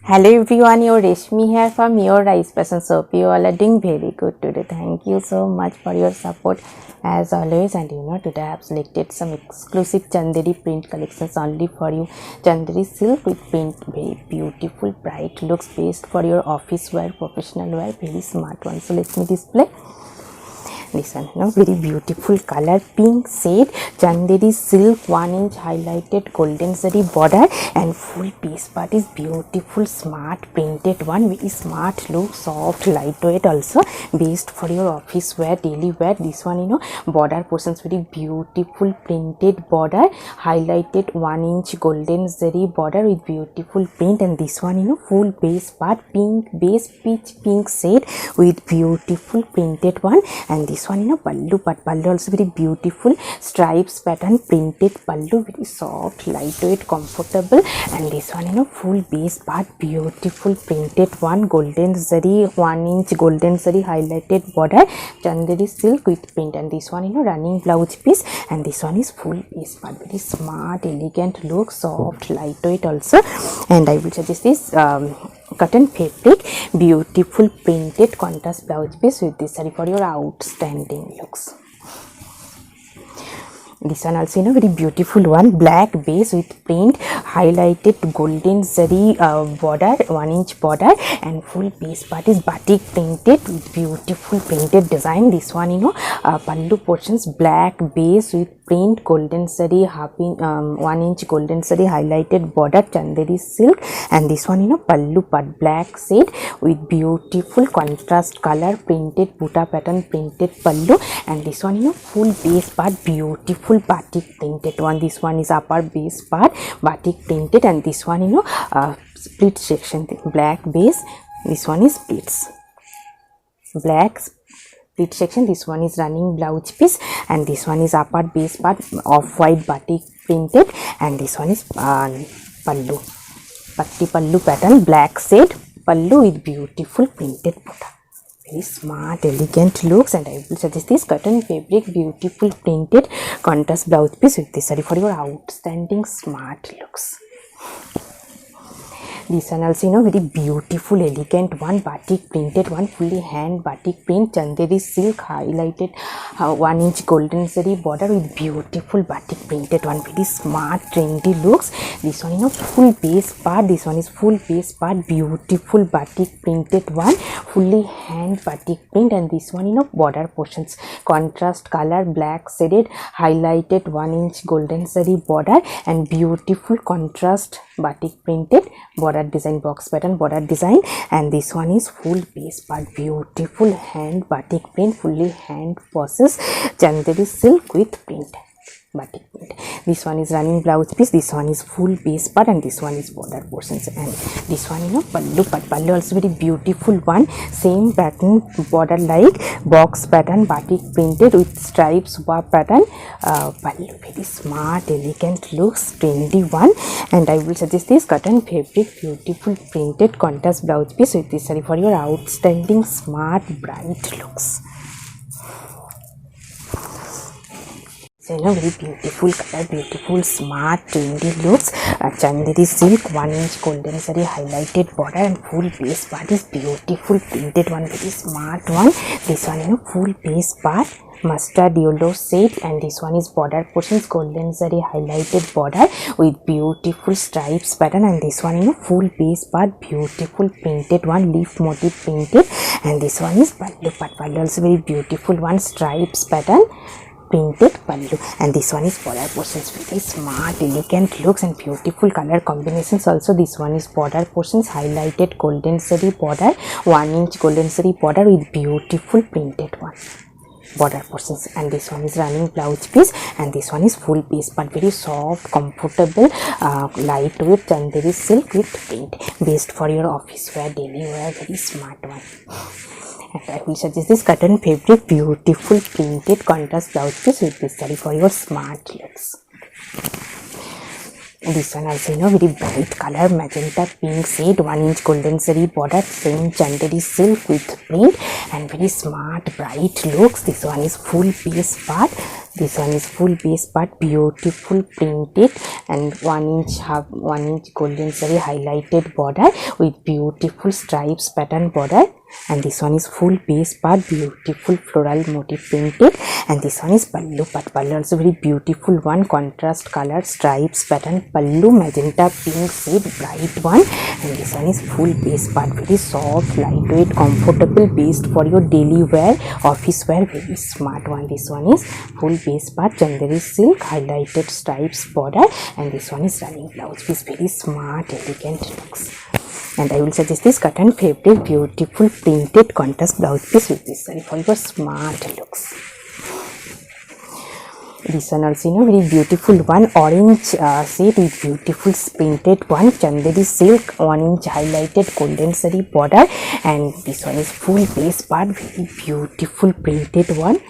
Hello everyone, your Reshmi here from Your Rice Passion Soap. You all are doing very good today. Thank you so much for your support as always. And today I have selected some exclusive Chanderi print collections only for you. Chanderi silk with print, very beautiful, bright looks, best for your office wear, professional wear, very smart one. So let me display. This one, very beautiful color, pink shade, Chanderi silk 1 inch highlighted golden zari border, and full piece part is beautiful, smart printed one, very smart look, soft, lightweight, also best for your office wear, daily wear. This one, border portions very beautiful printed border, highlighted 1 inch golden zari border with beautiful print, and this one, full base part, pink base, peach pink shade with beautiful printed one, and this one, pallu part, pallu also very beautiful stripes pattern, printed pallu, very soft, lightweight, comfortable, and this one, full base part, beautiful printed one, golden zari 1 inch golden zari highlighted border, Chanderi silk with print, and this one, running blouse piece, and this one is full base part, very smart, elegant look, soft, lightweight also, and I will suggest this cotton fabric, beautiful printed contrast blouse piece with this saree for your outstanding looks. This one also, very beautiful one, black base with print, highlighted golden zari border, 1 inch border, and full base part is batik printed with beautiful printed design. This one, pallu portions, black base with print, golden zari, 1 inch golden zari highlighted border, Chanderi silk, and this one, pallu part, black shade with beautiful contrast color, printed buta pattern, printed pallu, and this one, full base part, beautiful batik printed one. This one is upper base part, batik printed, and this one, split section, black base, this one is splits, black split section, this one is running blouse piece, and this one is upper base part of white batik printed, and this one is pallu, patti pallu pattern, black shade pallu with beautiful printed buta. Very smart, elegant looks, and I will suggest this cotton fabric, beautiful printed contrast blouse piece with this saree for your outstanding smart looks. This one also, very beautiful, elegant one, batik printed one, fully hand batik print, Chanderi silk highlighted 1 inch golden zari border with beautiful batik printed one, very smart, trendy looks. This one, full base part, this one is full base part, beautiful batik printed one, fully hand batik print, and this one, border portions, contrast color, black shaded, highlighted 1 inch golden zari border, and beautiful contrast batik printed border design, box pattern border design, and this one is full base part, beautiful hand batik print, fully hand process, Chanderi silk with print, batik print. This one is running blouse piece, this one is full base part, and this one is border portions, and this one, pallu part, pallu also very beautiful one, same pattern border like box pattern, batik printed with stripes pattern, pallu, very smart, elegant looks, trendy one, and I will suggest this cotton fabric, beautiful printed contrast blouse piece with this saree for your outstanding smart bright looks. So, very beautiful color, beautiful, smart, trendy looks, Chanderi silk 1 inch golden zari highlighted border, and full base part is beautiful printed one, very smart one. This one, full base part, mustard yellow shade, and this one is border portions, golden zari highlighted border with beautiful stripes pattern, and this one, full base part, beautiful printed one, leaf motif printed, and this one is pallu part, pallu also very beautiful one, stripes pattern, printed pallu, and this one is border portions, very smart, elegant looks, and beautiful color combinations also. This one is border portions, highlighted golden zari border, 1 inch golden zari border with beautiful printed one, border portions, and this one is running blouse piece, and this one is full base part, very soft, comfortable, lightweight Chanderi silk with print, best for your office wear, daily wear, very smart one. And I will suggest this cotton fabric, beautiful printed contrast blouse piece with this saree for your smart looks. This one also, very bright color, magenta pink shade, 1 inch golden zari border, same Chanderi silk with print, and very smart bright looks. This one is full base part, This one is full base part, beautiful printed and 1 inch golden zari highlighted border with beautiful stripes pattern border. And this one is full base part, beautiful floral motif printed. And this one is pallu part. Pallu also very beautiful one, contrast color stripes pattern pallu, magenta pink shade, bright one. And this one is full base part, very soft, lightweight, comfortable, based for your daily wear, office wear, very smart one. This one is full base part, chanderi silk highlighted stripes border. And this one is running blouse piece, very smart, elegant looks. And I will suggest this cotton fabric, beautiful printed contrast blouse piece with this saree for your smart looks. This one also, very beautiful one, orange shade with beautiful printed one, chanderi silk 1 inch highlighted golden saree border. And this one is full base part, very beautiful printed one,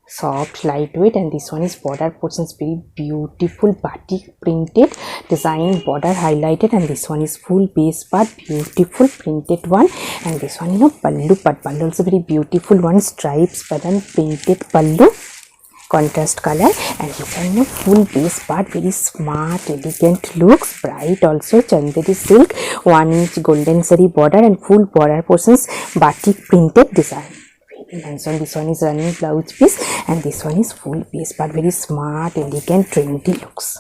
soft, lightweight. And this one is border portions, very beautiful batik printed design border highlighted. And this one is full base part, beautiful printed one. And this one, pallu part, pallu also very beautiful one, stripes pattern printed pallu, contrast color. And this one, full base part, very smart, elegant looks, bright also, chanderi silk 1 inch golden saree border and full border portions batik printed design. Nice one. This one is running blouse piece, and this one is full base part, very smart, elegant, trendy looks.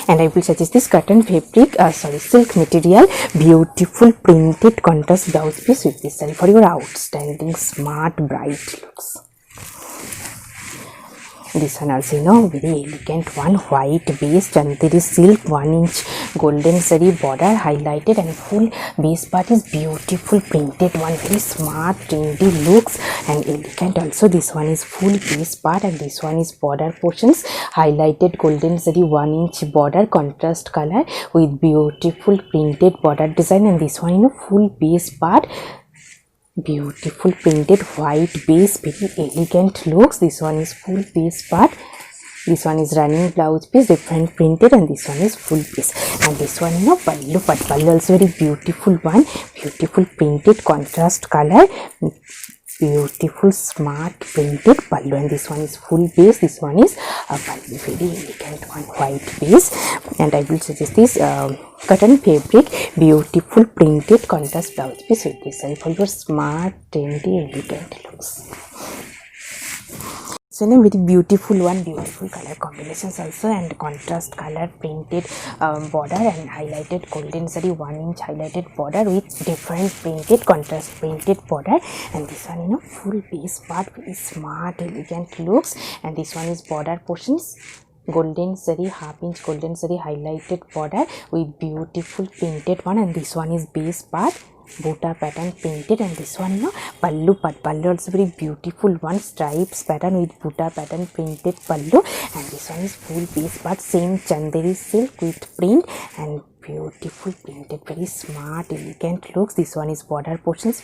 And I will suggest this cotton fabric, silk material, beautiful printed contrast blouse piece with this saree for your outstanding, smart, bright looks. This one also, very elegant one, white base, chanderi silk 1 inch golden saree border highlighted. And full base part is beautiful printed one, very smart, trendy looks and elegant also. This one is full base part, and this one is border portions highlighted golden saree 1 inch border, contrast color with beautiful printed border design. And this one, full base part, beautiful printed white base, very elegant looks. This one is full base part, this one is running blouse piece, different printed. And this one is full base. And this one, pallu part, pallu also very beautiful one, beautiful printed contrast color, beautiful smart printed pallu. And this one is full base, this one is a pallu, very elegant one, white base. And I will suggest this cotton fabric, beautiful printed contrast blouse piece with this saree for your smart, trendy, elegant looks. So, very beautiful one, beautiful color combinations also, and contrast color printed border and highlighted golden saree 1 inch highlighted border with different printed contrast printed border. And this one, full base part, very smart, elegant looks. And this one is border portions, golden saree, half inch golden saree highlighted border with beautiful printed one. And this one is base part, buta pattern printed. And this one, pallu part, pallu also very beautiful one, stripes pattern with buta pattern printed pallu. And this one is full base part, same chanderi silk with print and beautiful printed, very smart, elegant looks. This one is border portions,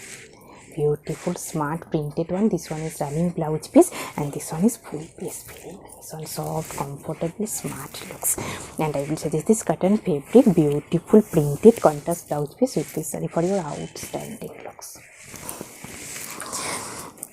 beautiful smart printed one. This one is running blouse piece, and this one is full base, very nice one, soft, comfortable, smart looks. And I will suggest this cotton fabric, beautiful printed contrast blouse piece with this saree for your outstanding looks.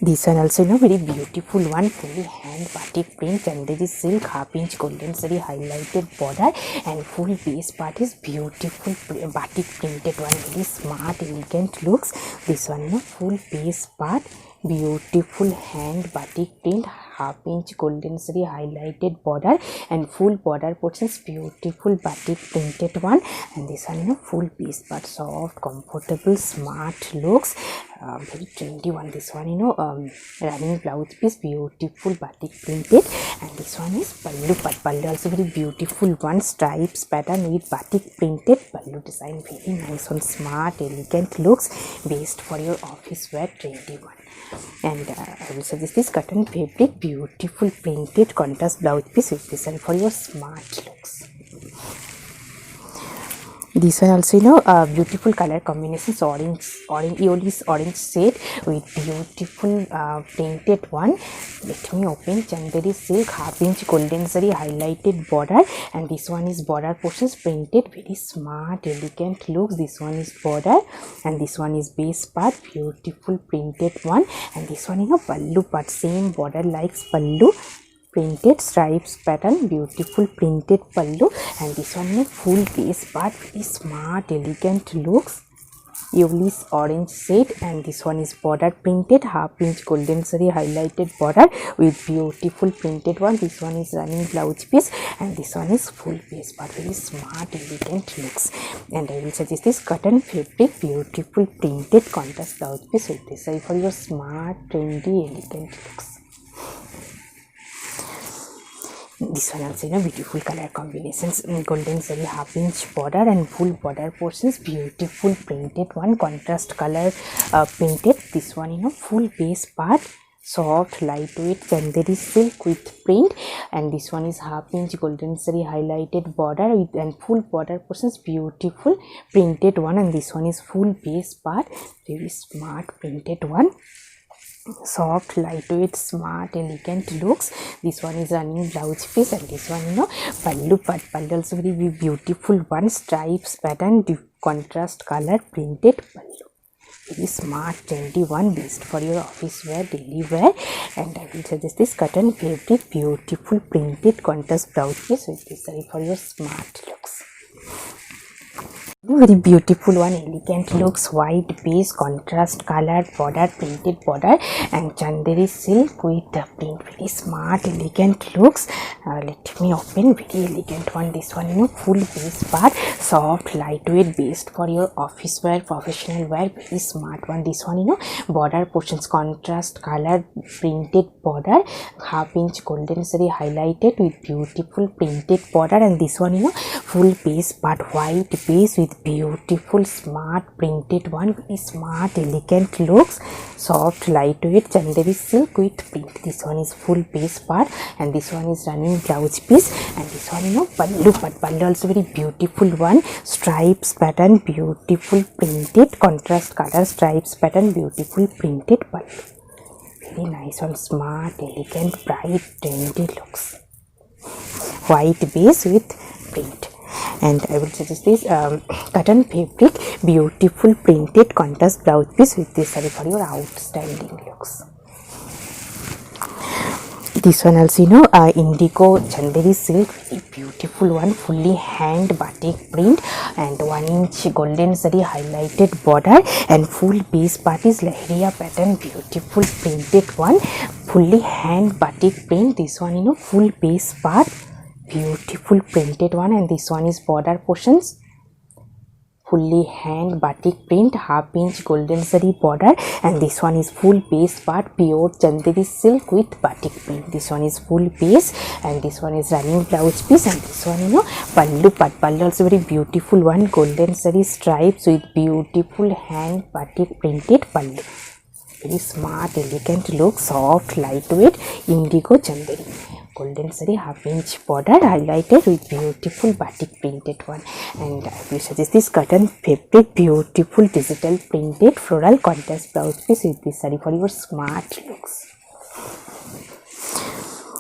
This one also, very beautiful one, fully hand batik print, chanderi silk, half inch golden saree highlighted border. And full base part is beautiful batik printed one, very smart, elegant looks. This one, full base part, beautiful hand batik print, half inch golden saree highlighted border and full border portions, beautiful batik printed one. And this one, full base part, soft, comfortable, smart looks, very trendy one. This one, running blouse piece, beautiful batik printed. And this one is pallu part, pallu also very beautiful one, stripes pattern with batik printed pallu design, very nice one, smart, elegant looks, based for your office wear, trendy one. And I will suggest this cotton fabric, beautiful printed contrast blouse piece with this and for your smart looks. This one also, beautiful color combinations, orange Eolish orange shade with beautiful painted one. Let me open. Chanderi silk half inch golden zari highlighted border, and this one is border portions printed, very smart elegant looks. This one is border, and this one is base part, beautiful printed one. And this one, pallu part, same border like pallu, printed stripes pattern, beautiful printed pallu. And this one is full base part, very smart elegant looks, Eolish orange shade. And this one is border printed, half inch golden zari highlighted border with beautiful printed one. This one is running blouse piece, and this one is full base part, very smart elegant looks. And I will suggest this cotton fabric, beautiful printed contrast blouse piece with this saree for your smart trendy elegant looks. This one also, beautiful color combinations, golden zari half inch border and full border portions, beautiful printed one, contrast color printed. This one, full base part, soft lightweight chanderi silk with print. And this one is half inch golden zari highlighted border with and full border portions, beautiful printed one. And this one is full base part, very smart printed one, soft lightweight smart elegant looks. This one is running blouse piece, and this one, pallu part, pallu also very beautiful one, stripes pattern, contrast color printed pallu, very smart trendy one, best for your office wear, daily wear. And I will suggest this cotton fabric, beautiful printed contrast blouse piece with this saree for your smart looks. Very beautiful one, elegant looks, white base, contrast colored border, printed border, and chanderi silk with the print, very smart elegant looks. Let me open. Very elegant one. This one, full base part, soft lightweight, based for your office wear, professional wear, very smart one. This one, border portions, contrast colored printed border, half inch golden zari highlighted with beautiful printed border. And this one, full base part, white base with beautiful smart printed one, very smart elegant looks, soft lightweight chanderi silk with print. This one is full base part, and this one is running blouse piece. And this one, pallu part, pallu also very beautiful one, stripes pattern, beautiful printed, contrast color stripes pattern, beautiful printed pallu, very nice one, smart elegant bright trendy looks, white base with print. And I will suggest this cotton fabric, beautiful printed contrast blouse piece with this saree for your outstanding looks. This one also, indigo chanderi silk, very beautiful one, fully hand batik print, and 1 inch golden zari highlighted border, and full base part is lahariya pattern, beautiful printed one, fully hand batik print. This one, full base part, beautiful printed one. And this one is border portions, fully hand batik print, half inch golden zari border. And this one is full base part, pure chanderi silk with batik print. This one is full base, and this one is running blouse piece. And this one, pallu part, pallu also very beautiful one, golden zari stripes with beautiful hand batik printed pallu, very smart elegant look, soft lightweight indigo chanderi golden zari half inch border highlighted with beautiful batik printed one. And I will suggest this cotton fabric, beautiful digital printed floral contrast blouse piece with this saree for your smart looks.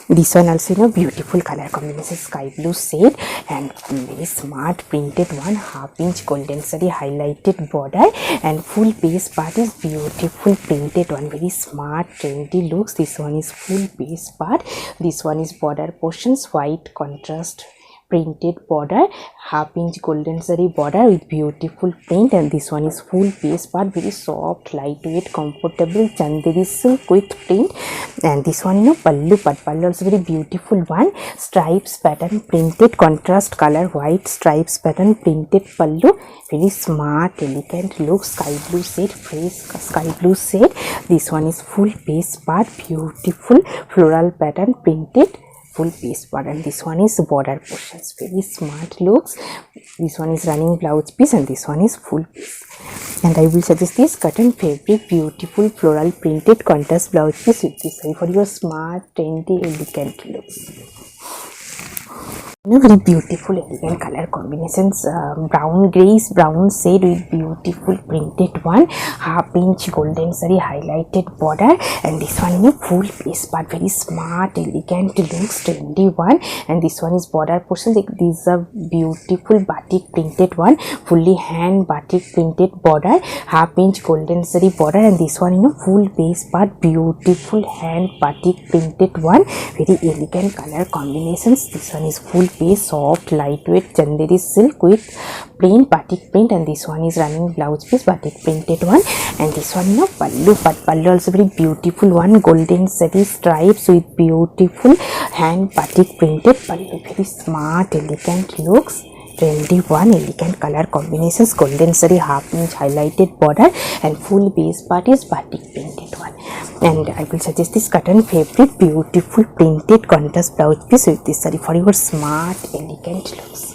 This one also, beautiful color combination, sky blue shade and very smart printed one, half inch golden zari highlighted border, and full base part is beautiful printed one, very smart trendy looks. This one is full base part, this one is border portions, white contrast printed border, half inch golden zari border with beautiful print. And this one is full base part, very soft lightweight comfortable chanderi silk with print. And this one, pallu part, pallu also very beautiful one, stripes pattern printed, contrast color white stripes pattern printed pallu, very smart elegant look, sky blue shade, fresh sky blue shade. This one is full base part, beautiful floral pattern printed, full base part. And this one is border portions, very smart looks. This one is running blouse piece, and this one is full piece. And I will suggest this cotton fabric, beautiful floral printed contrast blouse piece with this saree for your smart trendy elegant looks. Very beautiful elegant color combinations, brown grayish brown shade with beautiful printed one, half inch golden zari highlighted border, and this one in a full piece but very smart elegant looks trendy one. And this one is border portion. These are beautiful batik printed one, fully hand batik printed border, half inch golden zari border, and this one in a full base part beautiful hand batik printed one, very elegant color combinations. This one is full base soft lightweight chanderi silk with plain batik print, and this one is running blouse piece batik printed one. And this one pallu, but pallu also very beautiful one, golden zari stripes with beautiful hand batik printed pallu, very smart elegant looks trendy one, elegant color combinations, golden zari half inch highlighted border, and full base part is batik printed one. And I will suggest this cotton fabric, beautiful printed contrast blouse piece with this saree for your smart elegant looks.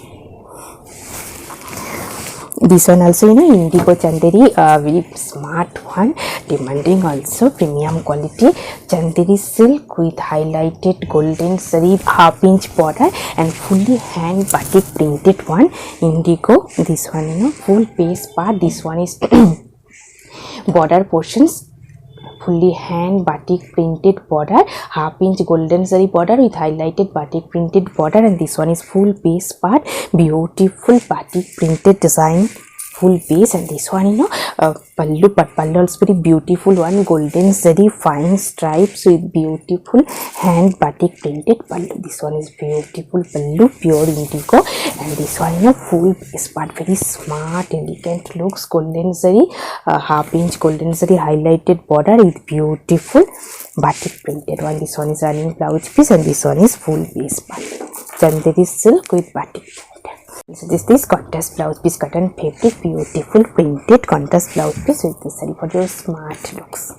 This one also indigo chanderi, very smart one, demanding also premium quality chanderi silk with highlighted golden zari half inch border and fully hand batik printed one, indigo. This one full base part. This one is border portions, fully hand batik printed border, half inch golden zari border with highlighted batik printed border, and this one is full base part, beautiful batik printed design, full base. And this one pallu, but pallu also very beautiful one, golden zari fine stripes with beautiful hand batik printed pallu. This one is beautiful pallu, pure indigo, and this one full base part, very smart elegant looks, golden zari half inch golden zari highlighted border with beautiful batik printed one. This one is running blouse piece, and this one is full base part, chanderi silk with batik. So this contrast blouse piece, cotton fabric, beautiful printed contrast blouse piece with this saree for your smart looks.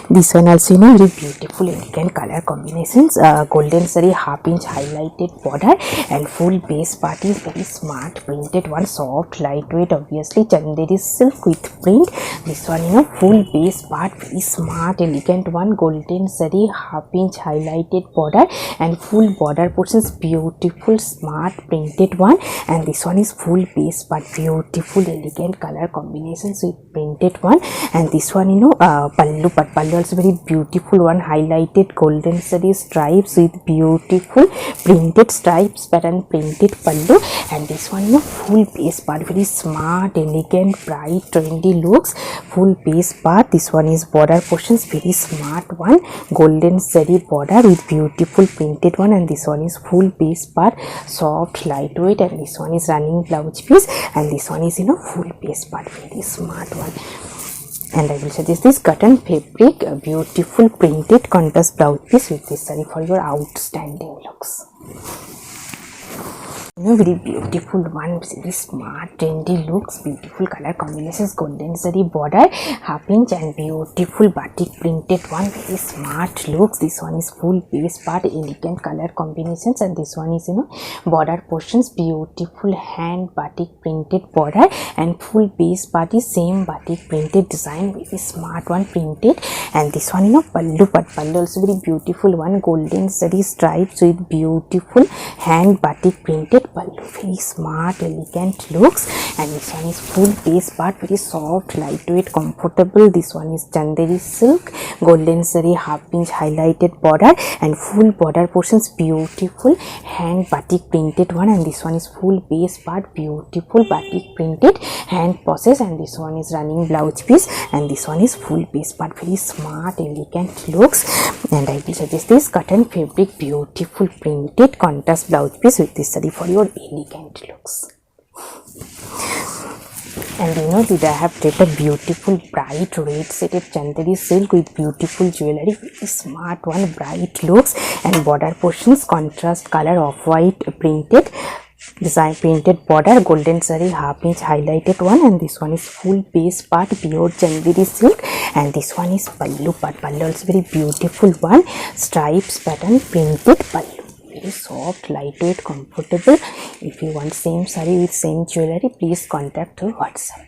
This one also very beautiful elegant color combinations, golden zari half inch highlighted border, and full base part is very smart printed one, soft lightweight obviously chanderi silk with print. This one full base part, very smart elegant one, golden zari half inch highlighted border and full border portions, beautiful smart printed one. And this one is full base part, beautiful elegant color combinations with printed one. And this one pallu, but pallu also very beautiful one, highlighted golden zari stripes with beautiful printed stripes pattern printed pallu. And this one full base part, very smart elegant bright trendy looks, full base part. This one is border portions, very smart one, golden zari border with beautiful printed one. And this one is full base part, soft lightweight, and this one is running blouse piece, and this one is full base part, very smart one. And I will suggest this cotton fabric, a beautiful printed contrast blouse piece with this saree for your outstanding looks. Very beautiful one, very smart trendy looks, beautiful color combinations, golden zari border half inch and beautiful batik printed one, very smart looks. This one is full base part, elegant color combinations, and this one is border portions, beautiful hand batik printed border and full base part is same batik printed design, very smart one printed. And this one pallu, but pallu also very beautiful one, golden zari stripes with beautiful hand batik printed pallu, very smart elegant looks. And this one is full base part, very soft lightweight comfortable. This one is chanderi silk, golden zari half inch highlighted border and full border portions, beautiful hand batik printed one. And this one is full base part, beautiful batik printed hand process. And this one is running blouse piece, and this one is full base part, very smart elegant looks. And I will suggest this cotton fabric, beautiful printed contrast blouse piece with this saree for your elegant looks. And today I have taken a beautiful bright red shaded chanderi silk with beautiful jewelry, very smart one, bright looks, and border portions contrast color of white printed design printed border, golden zari half inch highlighted one. And this one is full base part, pure chanderi silk. And this one is pallu, but pallu also very beautiful one, stripes pattern printed pallu, very soft lightweight comfortable. If you want same saree with same jewelry, please contact through WhatsApp.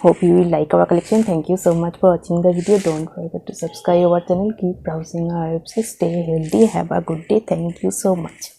Hope you will like our collection. Thank you so much for watching the video. Don't forget to subscribe our channel. Keep browsing our website. Stay healthy. Have a good day. Thank you so much.